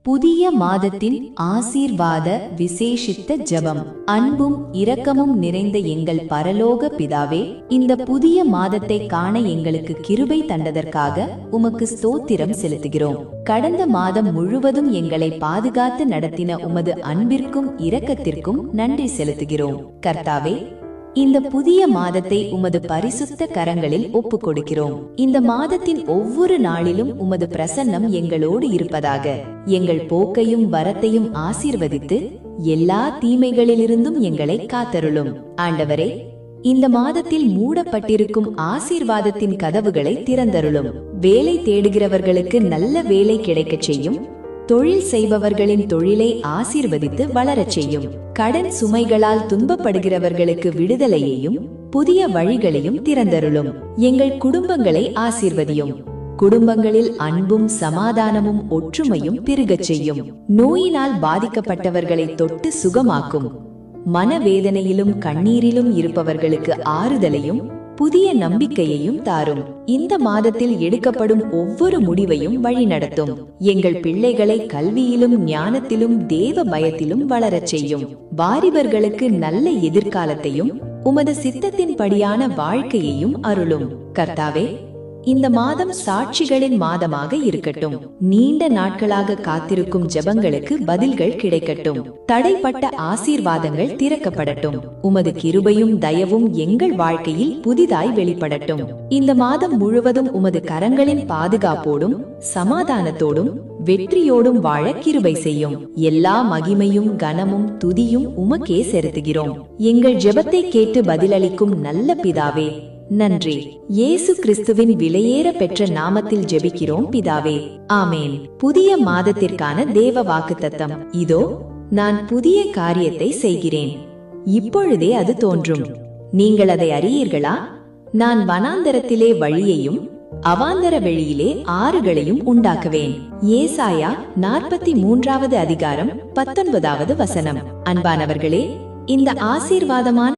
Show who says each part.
Speaker 1: புதிய மாதத்தின் ஆசீர்வாத விசேஷித்த ஜெபம். அன்பும் இரக்கமும் நிறைந்த எங்கள் பரலோக பிதாவே, இந்த புதிய மாதத்தை காண எங்களுக்கு கிருபை தந்ததற்காக உமக்கு ஸ்தோத்திரம் செலுத்துகிறோம். கடந்த மாதம் முழுவதும் எங்களை பாதுகாத்து நடத்தின உமது அன்பிற்கும் இரக்கத்திற்கும் நன்றி செலுத்துகிறோம். கர்த்தாவே, இந்த புதிய மாதத்தை உமது பரிசுத்த கரங்களில் ஒப்புக் கொடுக்கிறோம். இந்த மாதத்தின் ஒவ்வொரு நாளிலும் உமது பிரசன்னம் எங்களோடு இருப்பதாக. எங்கள் போக்கையும் வரத்தையும் ஆசீர்வதித்து எல்லா தீமைகளிலிருந்தும் எங்களை காத்தருளும். ஆண்டவரே, இந்த மாதத்தில் மூடப்பட்டிருக்கும் ஆசீர்வாதத்தின் கதவுகளை திறந்தருளும். வேலை தேடுகிறவர்களுக்கு நல்ல வேலை கிடைக்கச் செய்யும். தொழில் செய்பவர்களின் தொழிலை ஆசீர்வதித்து வளரச் செய்யும். கடன் சுமைகளால் துன்பப்படுகிறவர்களுக்கு விடுதலையையும் புதிய வழிகளையும் திறந்தருளும். எங்கள் குடும்பங்களை ஆசீர்வதியும். குடும்பங்களில் அன்பும் சமாதானமும் ஒற்றுமையும் பெருகச் செய்யும். நோயினால் பாதிக்கப்பட்டவர்களை தொட்டு சுகமாக்கும். மனவேதனையிலும் கண்ணீரிலும் இருப்பவர்களுக்கு ஆறுதலையும் புதிய நம்பிக்கையையும் தாரும். இந்த மாதத்தில் எடுக்கப்படும் ஒவ்வொரு முடிவையும் வழிநடத்தும். எங்கள் பிள்ளைகளை கல்வியிலும் ஞானத்திலும் தேவ பயத்திலும் வளரச் செய்யும். வாலிபர்களுக்கு நல்ல எதிர்காலத்தையும் உமது சித்தத்தின்படியான வாழ்க்கையையும் அருளும். கர்த்தாவே, இந்த மாதம் சாட்சிகளின் மாதமாக இருக்கட்டும். நீண்ட நாட்களாக காத்திருக்கும் ஜெபங்களுக்கு பதில்கள் கிடைக்கட்டும். தடைப்பட்ட ஆசீர்வாதங்கள் திறக்கப்படட்டும். உமது கிருபையும் தயவும் எங்கள் வாழ்க்கையில் புதிதாய் வெளிப்படட்டும். இந்த மாதம் முழுவதும் உமது கரங்களின் பாதுகாப்போடும் சமாதானத்தோடும் வெற்றியோடும் வாழ கிருபை செய்யும். எல்லா மகிமையும் கனமும் துதியும் உமக்கே செலுத்துகிறோம். எங்கள் ஜெபத்தை கேட்டு பதிலளிக்கும் நல்ல பிதாவே, நன்றி. இயேசு கிறிஸ்துவின் விலையேற பெற்ற நாமத்தில் ஜெபிக்கிறோம் பிதாவே, ஆமேன். புதிய மாதத்திற்கான தேவ வாக்குத்தத்தம். இதோ, நான் புதிய காரியத்தை செய்கிறேன், இப்பொழுதே அது தோன்றும். நீங்கள் அதை அறியீர்களா? நான் வனாந்தரத்திலே வழியையும் அவாந்தர வெளியிலே ஆறுகளையும் உண்டாக்குவேன். ஏசாயா 43வது அதிகாரம் 19வது வசனம். அன்பானவர்களே, இந்த ஆசீர்வாதமான